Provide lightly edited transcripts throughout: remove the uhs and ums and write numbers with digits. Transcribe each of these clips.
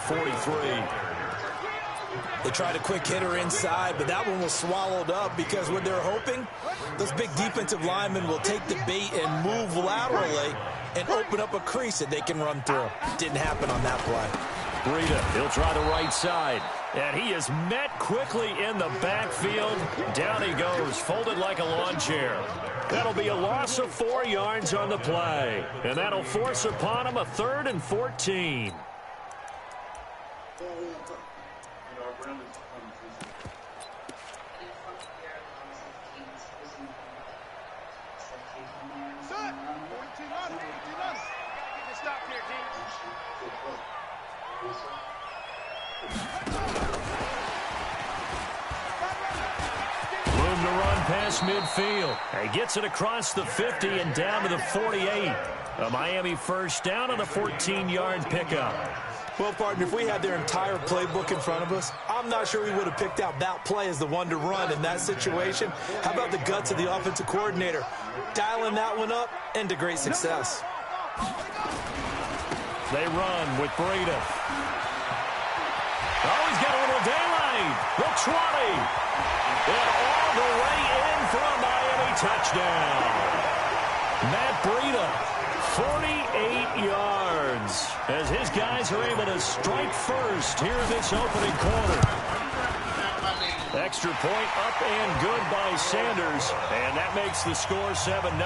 43. They tried a quick hitter inside, but that one was swallowed up because what they're hoping, those big defensive linemen will take the bait and move laterally and open up a crease that they can run through. Didn't happen on that play. Breida, he'll try the right side. And he is met quickly in the backfield. Down he goes, folded like a lawn chair. That'll be a loss of 4 yards on the play. And that'll force upon him a 3rd and 14. Room to run past midfield. He gets it across the 50 and down to the 48. A Miami first down on a 14-yard pickup. Well, partner, if we had their entire playbook in front of us, I'm not sure we would have picked out that play as the one to run in that situation. How about the guts of the offensive coordinator? Dialing that one up into great success. They run with Breida. Oh, he's got a little daylight. The 20. And all the way in for a Miami touchdown. Matt Breida, 48 yards. As his guys are able to strike first here in this opening quarter. Extra point up and good by Sanders. And that makes the score 7-0.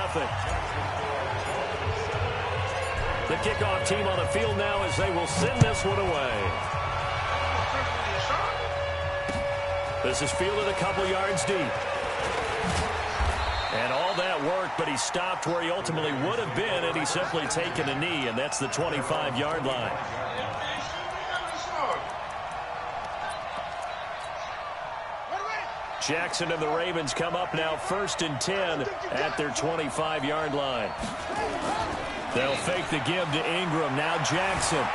The kickoff team on the field now as they will send this one away. This is fielded a couple yards deep. And all that worked, but he stopped where he ultimately would have been, and he's simply taken a knee, and that's the 25-yard line. Jackson and the Ravens come up now 1st and 10 at their 25-yard line. They'll fake the give to Ingram. Now Jackson.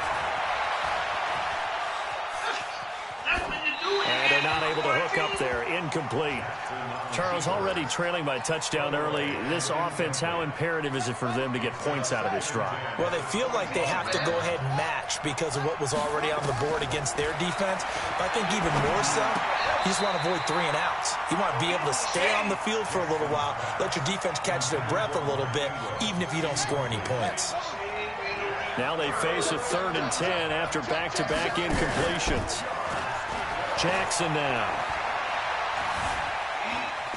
And they're not able to hook up there. Incomplete. Charles, already trailing by touchdown early. This offense, how imperative is it for them to get points out of this drive? Well, they feel like they have to go ahead and match because of what was already on the board against their defense. But I think even more so, you just want to avoid 3 and outs. You want to be able to stay on the field for a little while, let your defense catch their breath a little bit, even if you don't score any points. Now they face a 3rd and 10 after back-to-back incompletions. Jackson now.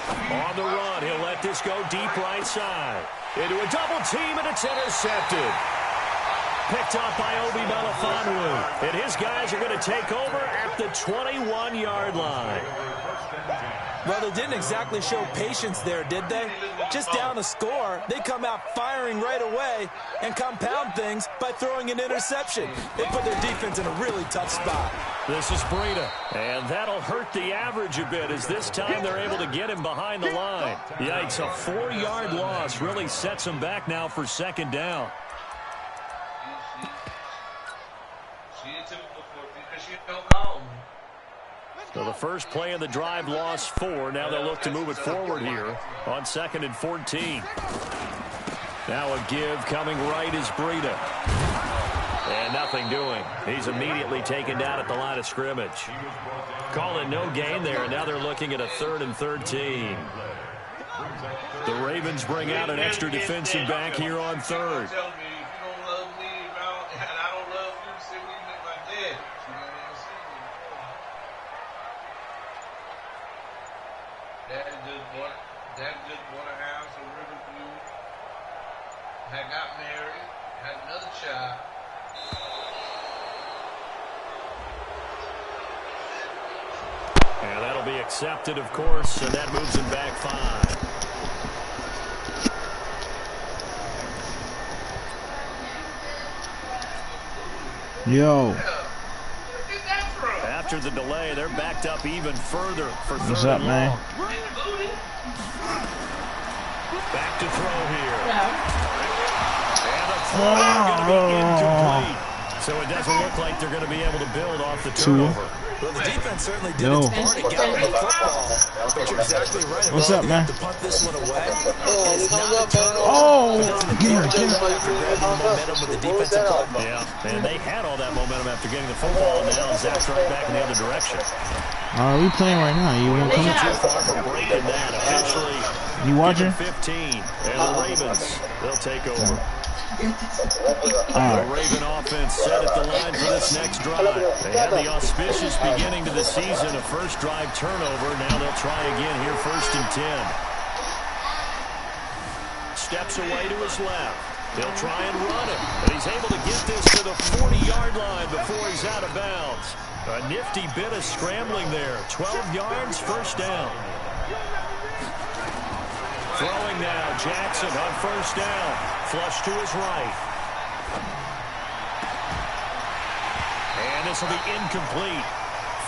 On the run, he'll let this go deep right side. Into a double team, and it's intercepted. Picked up by Obi Melifonwu. And his guys are going to take over at the 21-yard line. Well, they didn't exactly show patience there, did they? Just down a score, they come out firing right away and compound things by throwing an interception. They put their defense in a really tough spot. This is Breida, and that'll hurt the average a bit as this time they're able to get him behind the line. Yikes, a 4-yard loss really sets him back now for 2nd down. So the first play of the drive lost 4. Now they'll look to move it forward here on 2nd and 14. Now a give coming right is Breida. And nothing doing. He's immediately taken down at the line of scrimmage. Calling no gain there, and now they're looking at a 3rd and 13. The Ravens bring out an extra defensive back here on 3rd. Dad just bought a house in Riverview, had got married, had another child. And that'll be accepted, of course, and that moves him back 5. Yo. After the delay, they're backed up even further for 3rd. What's up, man? Back to throw here. And the throw going to be incomplete. So it doesn't look like they're going to be able to build off the turnover. Well, the defense certainly did its part to get the football. But you're exactly right. What's up, man? To punt this one away. Oh, get her. Momentum with the defensive play. Yeah, and they had all that momentum after getting the football, and now zapped right back in the other direction. We playing right now. You want to come? Too far from breaking that. Officially, You watching? 15, and the Ravens, they'll take over. All The Raven offense set at the line for this next drive. They had the auspicious beginning to the season, a first drive turnover. Now they'll try again here, 1st and 10. Steps away to his left. He'll try and run it. And he's able to get this to the 40-yard line before he's out of bounds. A nifty bit of scrambling there. 12 yards, 1st down. Throwing now, Jackson on 1st down. Flush to his right. And this will be incomplete.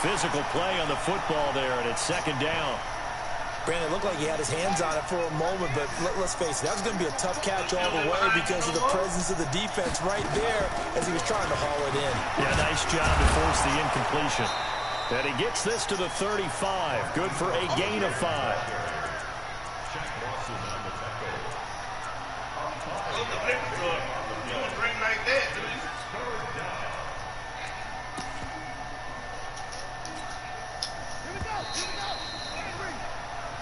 Physical play on the football there, and it's 2nd down. Brandon, it looked like he had his hands on it for a moment, but let's face it, that was going to be a tough catch all the way because of the presence of the defense right there as he was trying to haul it in. Yeah, nice job to force the incompletion. And he gets this to the 35. Good for a gain of 5.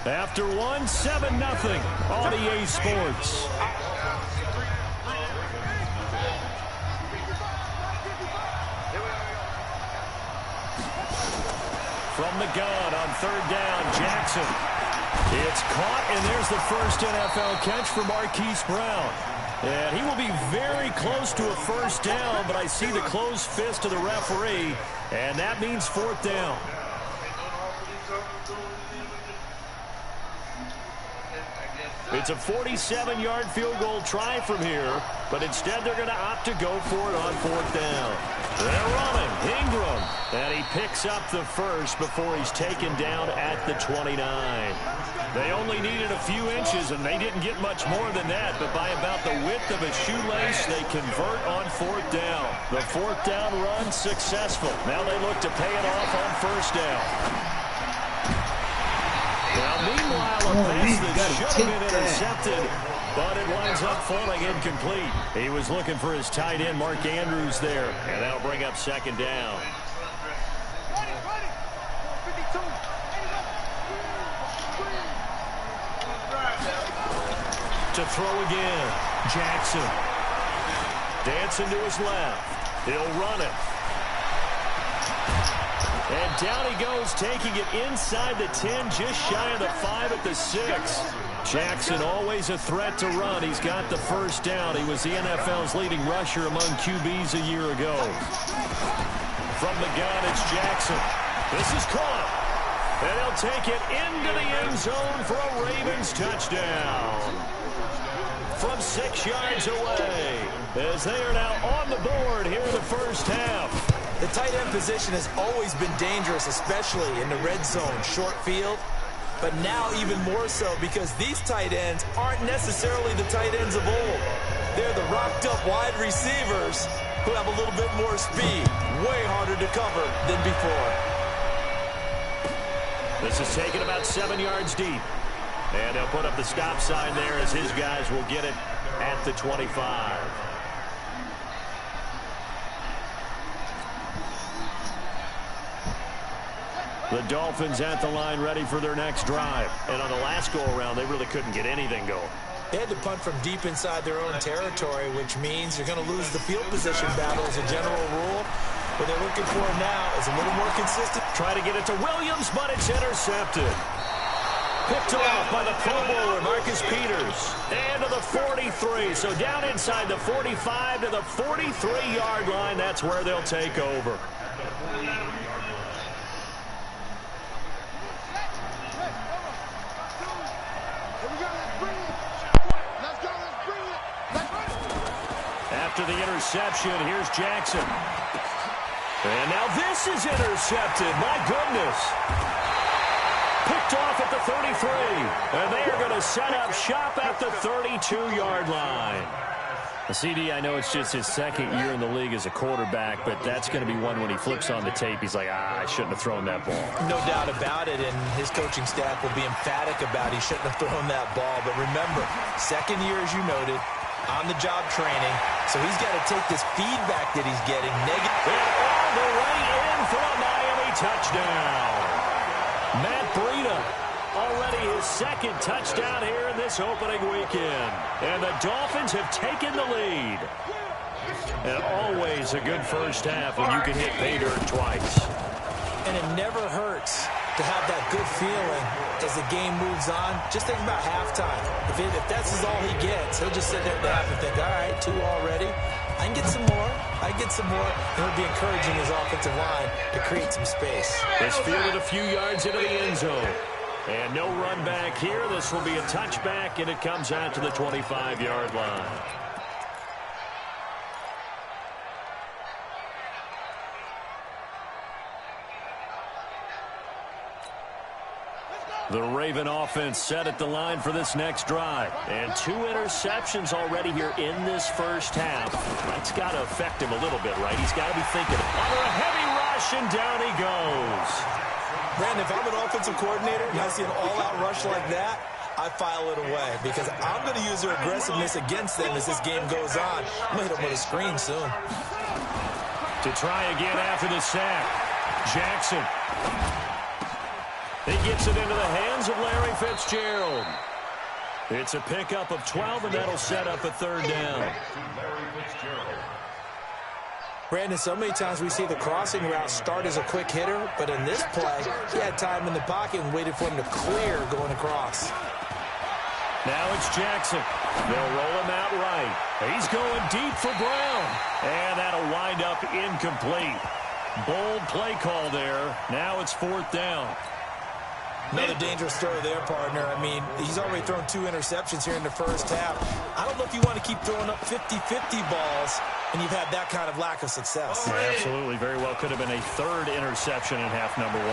After 1, 7-0 on EA Sports. From the gun on 3rd down, Jackson. It's caught, and there's the first NFL catch for Marquise Brown. And he will be very close to a 1st down, but I see the closed fist of the referee, and that means 4th down. It's a 47-yard field goal try from here, but instead they're going to opt to go for it on 4th down. They're running. Ingram. And he picks up the first before he's taken down at the 29. They only needed a few inches, and they didn't get much more than that, but by about the width of a shoelace, they convert on 4th down. The 4th down run successful. Now they look to pay it off on 1st down. Now, meanwhile, a pass that should have been intercepted, but it winds up falling incomplete. He was looking for his tight end, Mark Andrews, there, and that'll bring up 2nd down. To throw again, Jackson. Dancing to his left. He'll run it. And down he goes, taking it inside the 10, just shy of the 5 at the 6. Jackson always a threat to run. He's got the 1st down. He was the NFL's leading rusher among QBs a year ago. From the gun, it's Jackson. This is caught. And he'll take it into the end zone for a Ravens touchdown. From 6 yards away, as they are now on the board here in the 1st half. The tight end position has always been dangerous, especially in the red zone, short field. But now even more so because these tight ends aren't necessarily the tight ends of old. They're the rocked-up wide receivers who have a little bit more speed, way harder to cover than before. This is taken about 7 yards deep. And they'll put up the stop sign there as his guys will get it at the 25. The Dolphins at the line ready for their next drive. And on the last go-around, they really couldn't get anything going. They had to punt from deep inside their own territory, which means you're going to lose the field position battle as a general rule. What they're looking for now is a little more consistent. Try to get it to Williams, but it's intercepted. Picked off by the Pro Bowler, Marcus Peters. And to the 43. So down inside the 45 to the 43-yard line. That's where they'll take over. After the interception, here's Jackson. And now this is intercepted. My goodness. Picked off at the 33. And they are going to set up shop at the 32-yard line. CD, I know it's just his second year in the league as a quarterback, but that's going to be one when he flips on the tape. He's like, I shouldn't have thrown that ball. No doubt about it, and his coaching staff will be emphatic about he shouldn't have thrown that ball. But remember, second year, as you noted, on-the-job training, so he's got to take this feedback that he's getting. And all the way in for a Miami touchdown. Matt Breida. Already his second touchdown here in this opening weekend. And the Dolphins have taken the lead. And always a good first half when you can hit pay dirt twice. And it never hurts to have that good feeling as the game moves on. Just think about halftime. If that's all he gets, he'll just sit there at the half and think, all right, 2 already. I can get some more. I can get some more. And he'll be encouraging his offensive line to create some space. It's fielded a few yards into the end zone. And no run back here. This will be a touchback, and it comes out to the 25-yard line. The Raven offense set at the line for this next drive. And 2 interceptions already here in this first half. That's got to affect him a little bit, right? He's got to be thinking, under a heavy rush, and down he goes. Brandon, if I'm an offensive coordinator and I see an all-out rush like that, I file it away because I'm going to use their aggressiveness against them as this game goes on. I'm going to hit them with a screen soon. To try again after the sack, Jackson. He gets it into the hands of Larry Fitzgerald. It's a pickup of 12, and that'll set up a third down. Brandon, so many times we see the crossing route start as a quick hitter, but in this play, he had time in the pocket and waited for him to clear going across. Now it's Jackson. They'll roll him out right. He's going deep for Brown. And that'll wind up incomplete. Bold play call there. Now it's 4th down. Another dangerous throw there, partner. I mean, he's already thrown 2 interceptions here in the first half. I don't know if you want to keep throwing up 50-50 balls and you've had that kind of lack of success. Yeah, absolutely. Very well could have been a 3rd interception in half number 1.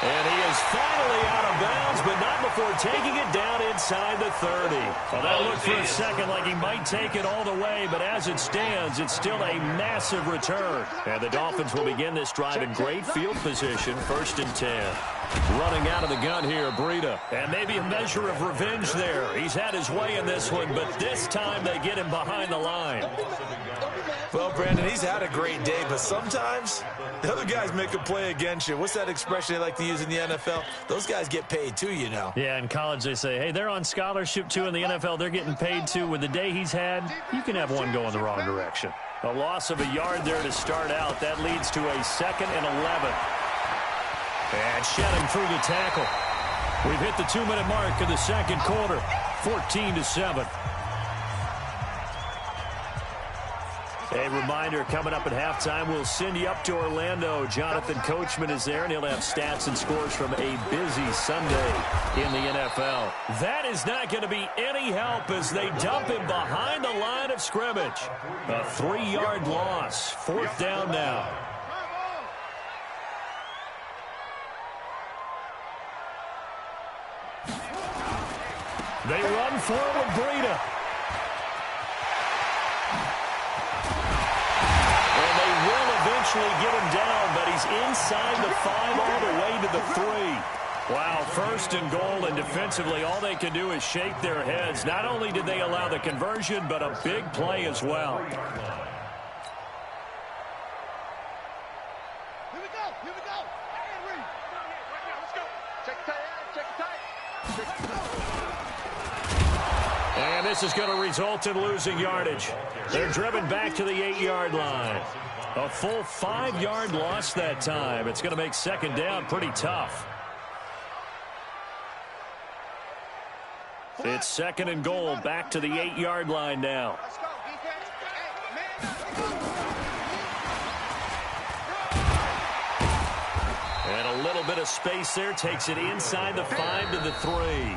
And he is finally out of bounds, but not before taking it down inside the 30. Well, that looked for a second like he might take it all the way, but as it stands, it's still a massive return. And the Dolphins will begin this drive in great field position, 1st and 10. Running out of the gun here, Breida. And maybe a measure of revenge there. He's had his way in this one, but this time they get him behind the line. Well, Brandon, he's had a great day, but sometimes the other guys make a play against you. What's that expression they like to use in the NFL? Those guys get paid too, you know. Yeah, in college they say, hey, they're on scholarship too. In the NFL, they're getting paid too. With the day he's had, you can have one going the wrong direction. A loss of a yard there to start out. That leads to a 2nd and 11. And shedding through the tackle. We've hit the 2-minute mark of the second quarter. 14-7. A reminder, coming up at halftime, we'll send you up to Orlando. Jonathan Coachman is there, and he'll have stats and scores from a busy Sunday in the NFL. That is not going to be any help as they dump him behind the line of scrimmage. A 3-yard loss. 4th down now. They run forward, Breida. Eventually get him down, but he's inside the 5 all the way to the 3. Wow, 1st and goal, and defensively all they can do is shake their heads. Not only did they allow the conversion, but a big play as well. Here we go. Here we go. And Reed. Right now, let's go. Check the tight. Check the tight. And this is going to result in losing yardage. They're driven back to the 8-yard line. A full 5-yard loss that time. It's going to make 2nd down pretty tough. It's 2nd and goal, back to the 8-yard line now. Let's go, defense. Hey, man. And a little bit of space there takes it inside the 5 to the 3.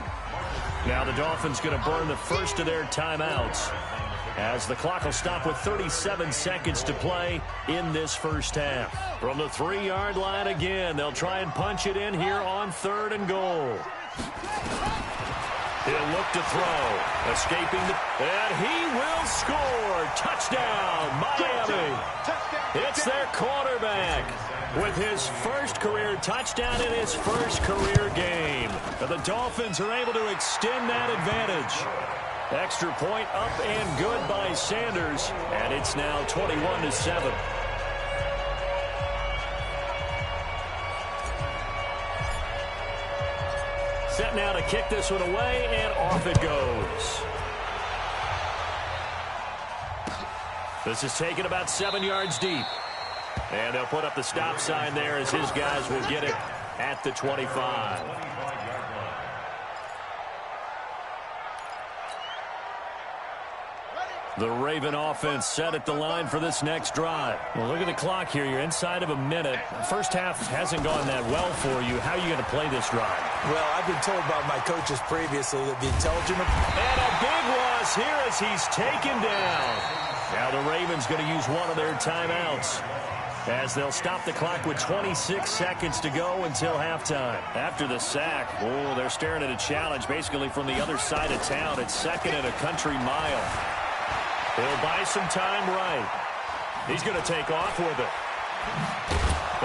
Now the Dolphins going to burn the first of their timeouts, as the clock will stop with 37 seconds to play in this first half. From the 3-yard line again, they'll try and punch it in here on 3rd and goal. He'll look to throw. Escaping and he will score. Touchdown, Miami. It's their quarterback with his first career touchdown in his first career game. The Dolphins are able to extend that advantage. Extra point up and good by Sanders, and it's now 21-7. Set now to kick this one away, and off it goes. This is taken about 7 yards deep. And they'll put up the stop sign there as his guys will get it at the 25. The Raven offense set at the line for this next drive. Well, look at the clock here. You're inside of a minute. First half hasn't gone that well for you. How are you going to play this drive? Well, I've been told by my coaches previously that the intelligent... And a big loss here as he's taken down. Now the Ravens going to use one of their timeouts as they'll stop the clock with 26 seconds to go until halftime. After the sack, oh, they're staring at a challenge basically from the other side of town. It's second and a country mile. He'll buy some time right. He's going to take off with it.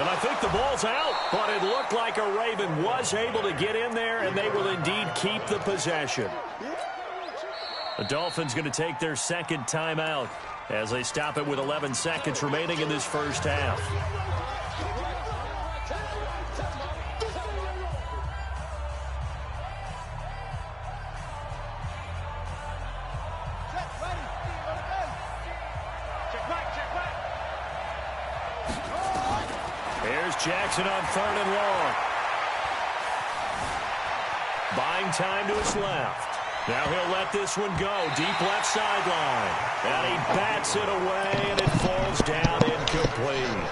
And I think the ball's out, but it looked like a Raven was able to get in there, and they will indeed keep the possession. The Dolphins going to take their second timeout as they stop it with 11 seconds remaining in this first half. Here's Jackson on 3rd and long. Buying time to his left. Now he'll let this one go. Deep left sideline. And he bats it away, and it falls down incomplete.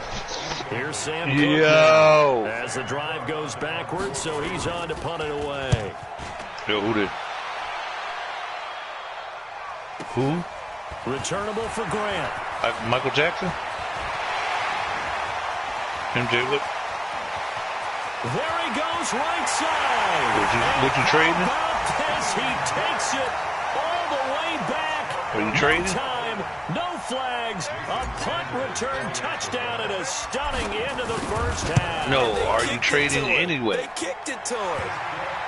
Here's Sam Cook as the drive goes backwards, so he's on to punt it away. Yo, who? Returnable for Grant. Michael Jackson? MJ, look. There he goes, right side. Would you trade him? This, he takes it all the way back. Are you trading? Time, no flags, a punt return touchdown, and a stunning end of the first half. No, are you trading anyway? They kicked it to him.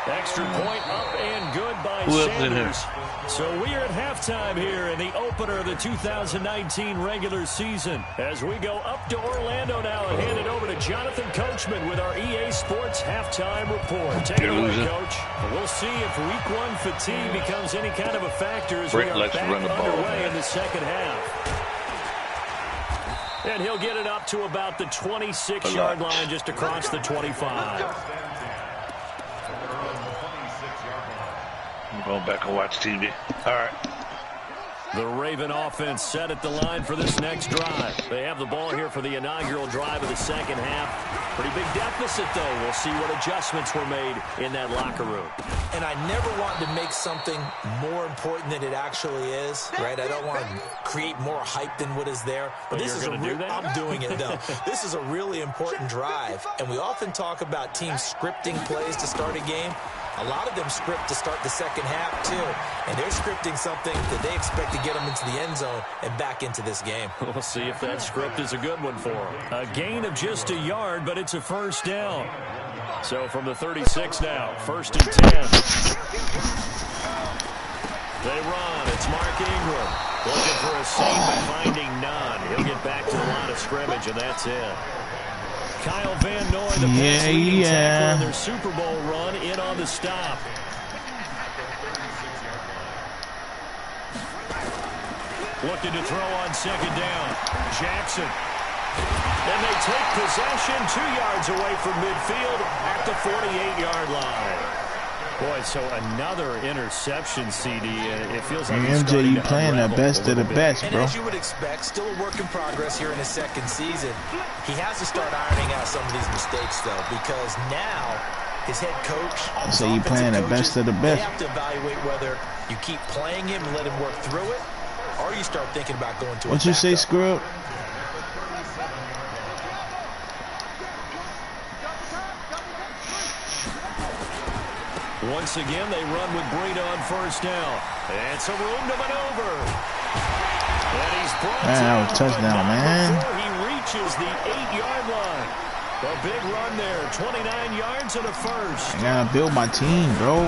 Extra point up and good by Who else in here? Sanders. So we are at halftime here in the opener of the 2019 regular season. As we go up to Orlando now and hand it over to Jonathan Coachman with our EA Sports halftime report. Take it away, Coach. We'll see if week one fatigue becomes any kind of a factor as we are back underway in the second half. And he'll get it up to about the 26-yard line just across the 25. I'm going back and watch TV. All right. The Raven offense set at the line for this next drive. They have the ball here for the inaugural drive of the second half. Pretty big deficit, though. We'll see what adjustments were made in that locker room. And I never want to make something more important than it actually is, right? I don't want to create more hype than what is there. But this is I'm doing it, though. This is a really important drive. And we often talk about teams scripting plays to start a game. A lot of them script to start the second half, too. And they're scripting something that they expect to get them into the end zone and back into this game. We'll see if that script is a good one for them. A gain of just a yard, but it's a first down. So from the 36 now, 1st and 10. They run. It's Mark Ingram. Looking for a save, but finding none. He'll get back to the line of scrimmage, and that's it. Kyle Van Noy, the pass-leading tackler in their Super Bowl run, in on the stop. Looking to throw on second down. Jackson. And they take possession 2 yards away from midfield at the 48-yard line. Boy, so another interception, CD. It feels like MJ, you playing the best of the best, bro. And as you would expect, still a work in progress here in his second season. He has to start ironing out some of these mistakes, though, because now his head coach, so you playing the best of the best. They have to evaluate whether you keep playing him and let him work through it, or you start thinking about going to a What you say, Scrub? Once again, they run with Breida on first down. And some room to maneuver. And he's brought Man, that down, was a touchdown, but not man. before he reaches the 8-yard line. A big run there, 29 yards and a first. I gotta build my team, bro.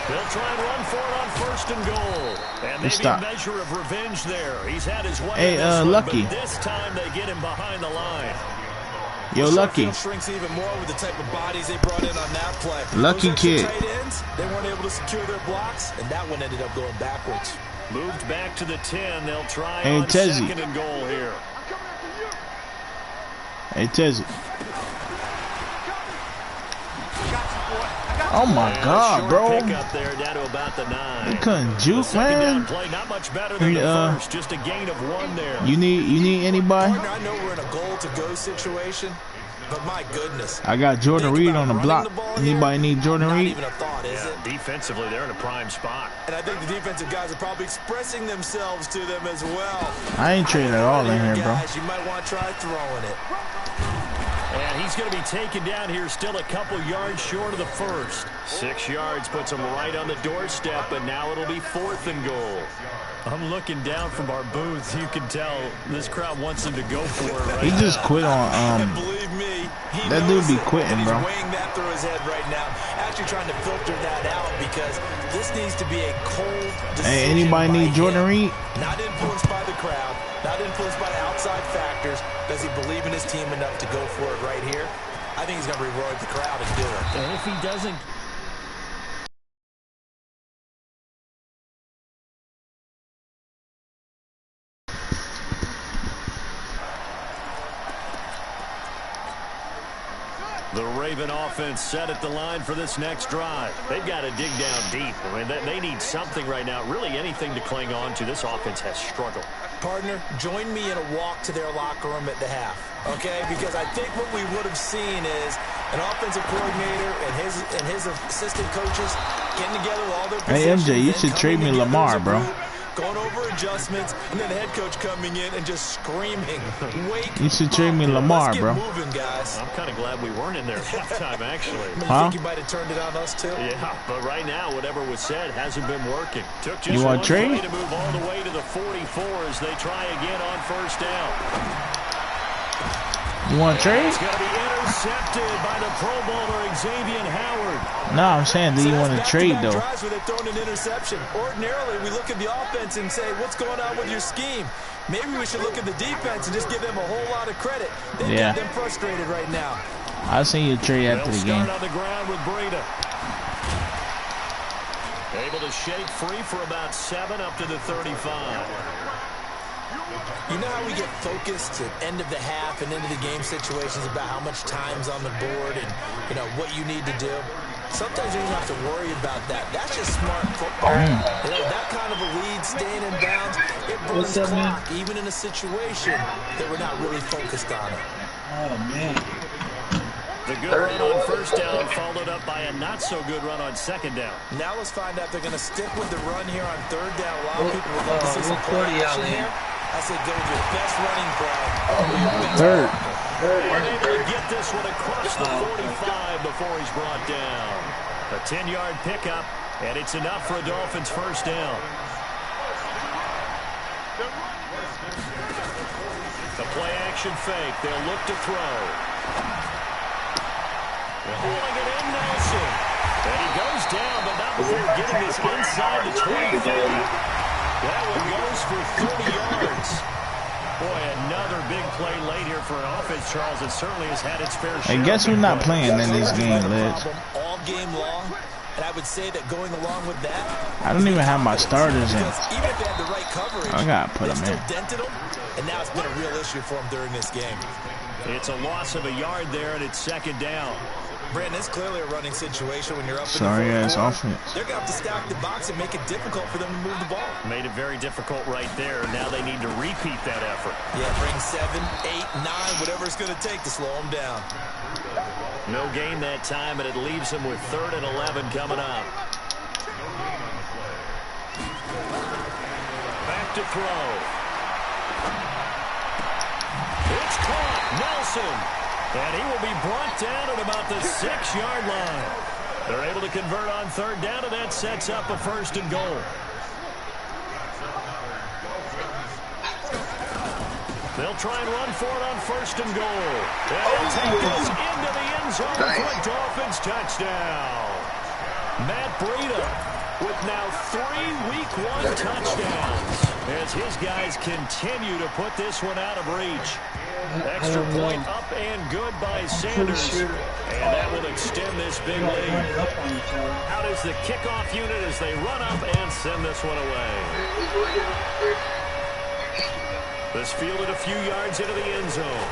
They'll try and run for it on first and goal. And maybe a measure of revenge there. He's had his way. Hey, Lucky. But this time they get him behind the line. Yo, Lucky. Shrinks even more with the type of bodies they brought in on that play. Lucky kid. Tight ends, they weren't able to secure their blocks, and that one ended up going backwards. Moved back to the 10. They'll try Hey, on Tezzy. second and goal here. Hey, Tezzy. Oh my God, bro! Up there down to about the 9. You couldn't juke, man. Play not much better than the first, just a gain of 1 there. You need anybody? I know we're in a goal-to-go situation, but my goodness. I got Jordan Reed on the block. Anybody need Jordan Reed? Not even a thought, is it? Defensively, they're in a prime spot. And I think the defensive guys are probably expressing themselves to them as well. I ain't traded at all in here, bro. Guys, you might want to try throwing it. And he's going to be taken down here still a couple yards short of the first. 6 yards puts him right on the doorstep, but now it'll be 4th and goal. I'm looking down from our booth. You can tell this crowd wants him to go for it right He just quit on, and believe me, that dude be quitting, bro. He's weighing that through his head right now. Actually trying to filter that out because this needs to be a cold decision. Hey, anybody need Jordan Reed? Not influenced by the crowd, not influenced by outside factors. Does he believe in his team enough to go for it right here? I think he's going to reward the crowd and do it. And if he doesn't... The Raven offense set at the line for this next drive. They've got to dig down deep. I mean, they need something right now, really anything to cling on to. This offense has struggled. Partner, join me in a walk to their locker room at the half, okay? Because I think what we would have seen is an offensive coordinator and his assistant coaches getting together with all their positions. Hey, MJ, you should trade me Lamar, bro. Going over adjustments, and then the head coach coming in and just screaming, wake You should trade me Lamar, Let's get bro. moving, guys. I'm kind of glad we weren't in there at halftime, actually. You Huh? think you might have turned it on us, too? Yeah, but right now, whatever was said hasn't been working. Took just You want one trade? play to move all the way to the 44 as they try again on first down. You want to trade? It's going to be intercepted by the Pro Bowler Xavier Howard. No, I'm saying, do you want to trade, though? Drives where they've thrown an interception. Ordinarily, we look at the offense and say, what's going on with your scheme? Maybe we should look at the defense and just give them a whole lot of credit. They've got them frustrated right now. I'll send you a trade after the game. Start on the ground with Breida. Able to shake free for about 7 up to the 35. You know how we get focused at end of the half and into the game situations about how much time's on the board and, you know, what you need to do? Sometimes you don't have to worry about that. That's just smart football. You know, that kind of a lead, staying in bounds, it burns clock, even in a situation that we're not really focused on it. Oh, man. The good run on first down followed up by a not-so-good run on second down. Now let's find out if they're going to stick with the run here on third down. A lot of people would love to see some play action here. I say go with your best running play. Third. Able to get this one across the 45 before he's brought down. A 10-yard pickup, and it's enough for a Dolphins first down. The play-action fake. They'll look to throw. Pulling it in, Nelson. And he goes down, but not before getting this inside the 20. That one goes for 30 yards. Boy, another big play late here for an offense, Charles. It certainly has had its fair share. Hey, guess who's not playing in this game, Liz? All game long, and I would say that going along with that, I don't even have my starters in. even if they had the right coverage, I gotta put they them still in. dented them, and now it's been a real issue for them during this game. It's a loss of a yard there, and it's second down. Brandon, it's clearly a running situation when you're up Sorry in the ass fourth offense. quarter. They're going to have to stack the box and make it difficult for them to move the ball. Made it very difficult right there. Now they need to repeat that effort. Yeah, bring 7, 8, 9, whatever it's going to take to slow them down. No gain that time, and it leaves them with 3rd and 11 coming up. Back to throw. It's caught. Nelson. And he will be brought down at about the 6-yard line. They're able to convert on third down, and that sets up a 1st and goal. They'll try and run for it on 1st and goal. They'll take this into the end zone for a Dolphins touchdown. Matt Breida with now 3 Week 1 touchdowns as his guys continue to put this one out of reach. Extra point up and good by Sanders, and that will extend this big lead. Out is the kickoff unit as they run up and send this one away. This fielded a few yards into the end zone.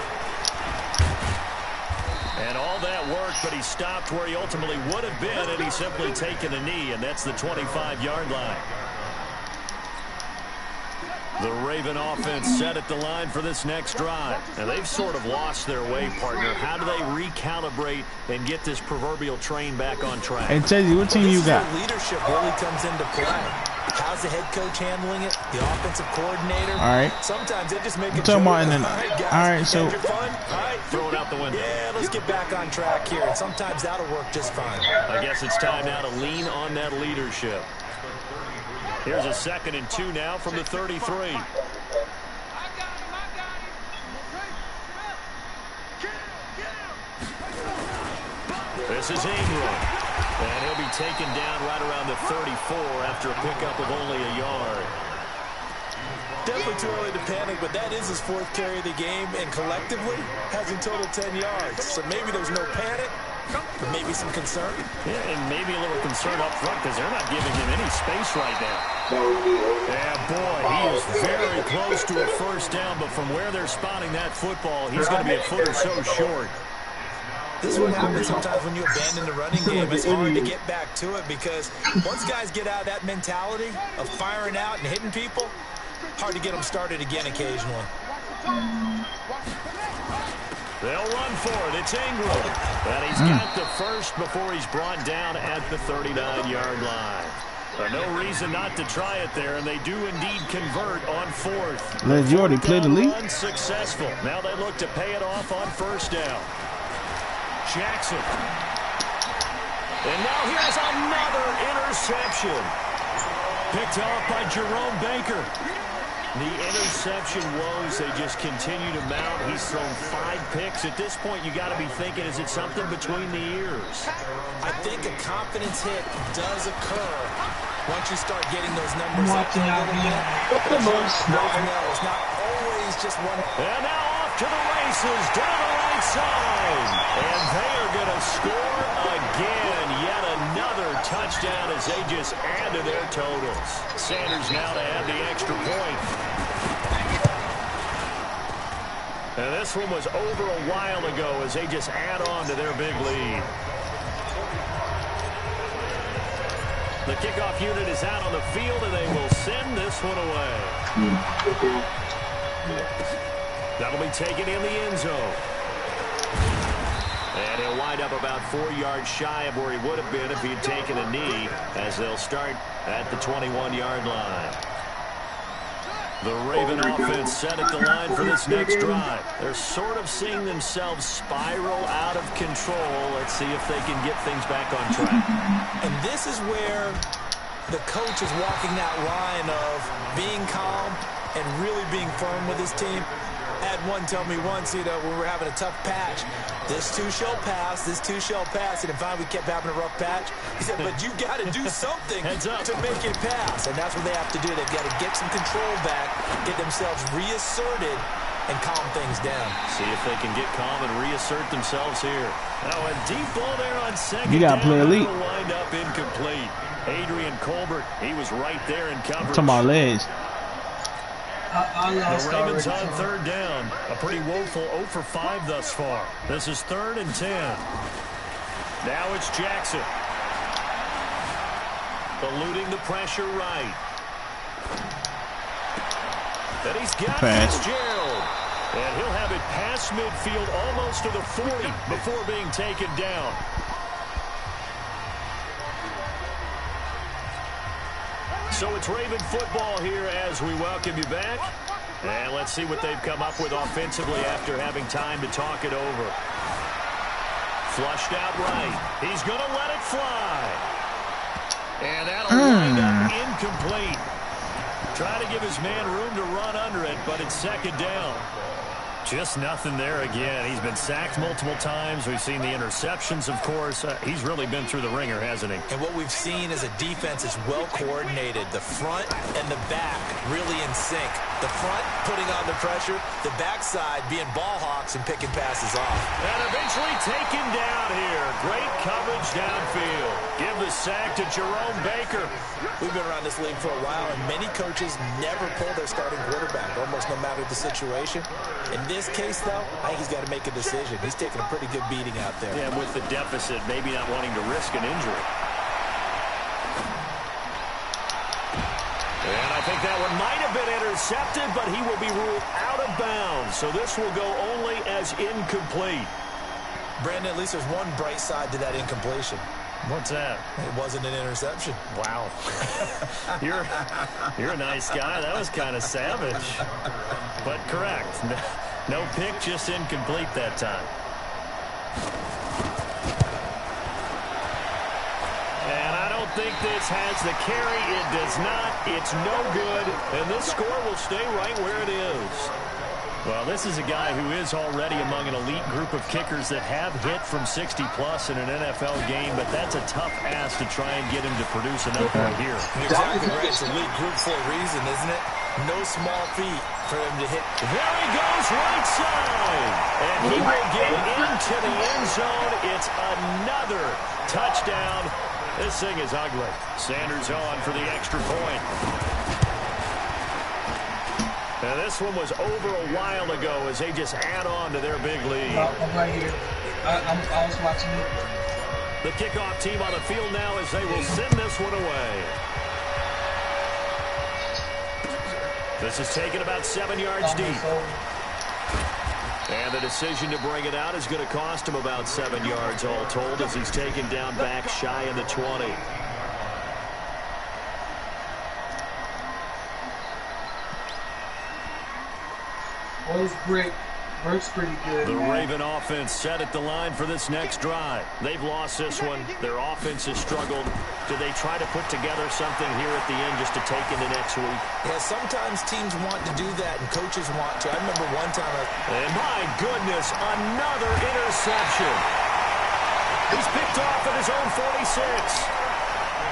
And all that worked, but he stopped where he ultimately would have been, and he's simply taken a knee, and that's the 25-yard line. The Raven offense set at the line for this next drive. And they've sort of lost their way, partner. How do they recalibrate and get this proverbial train back on track? Hey, Teddy, what team you got? Leadership really comes into play. How's the head coach handling it? The offensive coordinator? All right. Sometimes they just make it. All right, so. All right, throw it out the window. Yeah, let's get back on track here. And sometimes that'll work just fine. I guess it's time now to lean on that leadership. Here's a 2nd and 2 now from the 33. This is Ingram. And he'll be taken down right around the 34 after a pickup of only a yard. Definitely too early to panic, but that is his 4th carry of the game, and collectively has in total 10 yards. So maybe there's no panic, but maybe some concern. Yeah, and maybe a little concern up front because they're not giving him any space right now. Yeah, boy, he is very close to a 1st down, but from where they're spotting that football, he's going to be a foot or so short. This is what happens sometimes when you abandon the running game. It's hard to get back to it because once guys get out of that mentality of firing out and hitting people, hard to get them started again occasionally. They'll run for it. It's Ingram. And he's got the 1st before he's brought down at the 39-yard line. No reason not to try it there, and they do indeed convert on 4th. Let Jordy play the lead. Unsuccessful. Now they look to pay it off on 1st down. Jackson. And now here's another interception. Picked off by Jerome Baker. The interception woes, they just continue to mount. He's thrown 5 picks. At this point, you got to be thinking, is it something between the ears? I think a confidence hit does occur once you start getting those numbers up there a little bit. It's not always just one. And now off to the races, down the right side. And they are going to score again. Yet another touchdown as they just add to their totals. Sanders now to add the extra point. And this one was over a while ago as they just add on to their big lead. The kickoff unit is out on the field, and they will send this one away. That'll be taken in the end zone. And he'll wind up about 4 yards shy of where he would have been if he had taken a knee, as they'll start at the 21-yard line. The Raven offense set at the line for this next drive. They're sort of seeing themselves spiral out of control. Let's see if they can get things back on track. And this is where the coach is walking that line of being calm and really being firm with his team. I had one tell me once, when we were having a tough patch, this too shall pass, this too shall pass, and finally we kept having a rough patch. He said, but you got to do something to make it pass, and that's what they have to do. They've got to get some control back, get themselves reasserted, and calm things down. See if they can get calm and reassert themselves here. Now a deep ball there on 2nd. You got to play elite. Wind up incomplete. Adrian Colbert, he was right there in coverage. To my legs. The Ravens on 3rd down. A pretty woeful 0 for 5 thus far. This is 3rd and 10. Now it's Jackson. Eluding the pressure right. And he's got Fitzgerald. And he'll have it past midfield almost to the 40 before being taken down. So it's Raven football here as we welcome you back. And let's see what they've come up with offensively after having time to talk it over. Flushed out right. He's going to let it fly. And that'll wind up incomplete. Try to give his man room to run under it, but it's second down. Just nothing there again. He's been sacked multiple times. We've seen the interceptions, of course. He's really been through the ringer, hasn't he? And what we've seen is a defense is well coordinated. The front and the back really in sync. The front putting on the pressure, the backside being ball hawks and picking passes off. And eventually taken down here. Great coverage downfield. Give the sack to Jerome Baker. We've been around this league for a while, and many coaches never pull their starting quarterback, almost no matter the situation. In this case, though, I think he's got to make a decision. He's taking a pretty good beating out there. Yeah, with the deficit, maybe not wanting to risk an injury. And I think that one might have been intercepted, but he will be ruled out of bounds. So this will go only as incomplete. Brandon, at least there's one bright side to that incompletion. What's that? It wasn't an interception. Wow. You're a nice guy. That was kind of savage. But correct. No pick, just incomplete that time. And I don't think this has the carry. It does not. It's no good. And this score will stay right where it is. Well, this is a guy who is already among an elite group of kickers that have hit from 60-plus in an NFL game, but that's a tough ask to try and get him to produce enough right here. You're exactly right. It's elite group for a reason, isn't it? No small feat for him to hit. There he goes, right side. And he will get into the end zone. It's another touchdown. This thing is ugly. Sanders on for the extra point. Now, this one was over a while ago as they just add on to their big lead. I'm right here. I was watching it. The kickoff team on the field now as they will send this one away. This is taken about 7 yards deep. And the decision to bring it out is going to cost him about 7 yards all told as he's taken down back shy of the 20. Well, it's Brick. Brick's pretty good. The Raven offense set at the line for this next drive. They've lost this one. Their offense has struggled. Do they try to put together something here at the end just to take into next week? Yeah, sometimes teams want to do that and coaches want to. I remember one time. And my goodness, another interception. He's picked off at his own 46.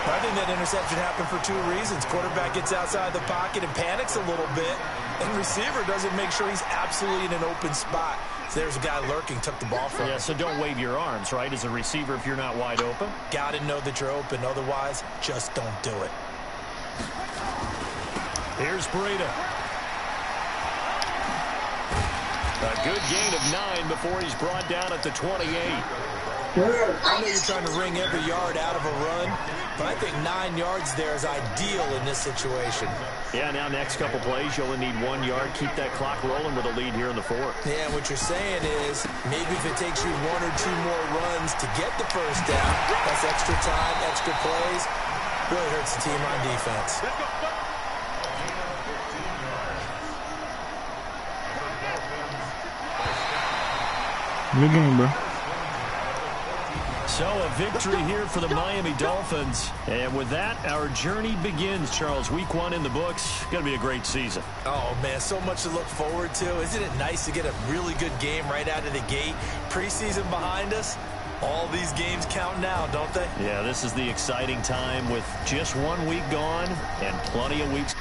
I think that interception happened for two reasons. Quarterback gets outside the pocket and panics a little bit, and receiver doesn't make sure he's absolutely in an open spot. So there's a guy lurking, took the ball from him. Yeah, so don't wave your arms, right, as a receiver if you're not wide open. Got to know that you're open. Otherwise, just don't do it. Here's Breida. A good gain of 9 before he's brought down at the 28. I know you're trying to wring every yard out of a run, but I think 9 yards there is ideal in this situation. Yeah, now next couple plays, you only need 1 yard. Keep that clock rolling with a lead here in the fourth. Yeah, what you're saying is maybe if it takes you 1 or 2 more runs to get the first down, that's extra time, extra plays, really hurts the team on defense. Good game, bro. So a victory here for the Miami Dolphins. And with that, our journey begins, Charles. Week 1 in the books. Going to be a great season. Oh, man, so much to look forward to. Isn't it nice to get a really good game right out of the gate? Preseason behind us. All these games count now, don't they? Yeah, this is the exciting time with just 1 week gone and plenty of weeks.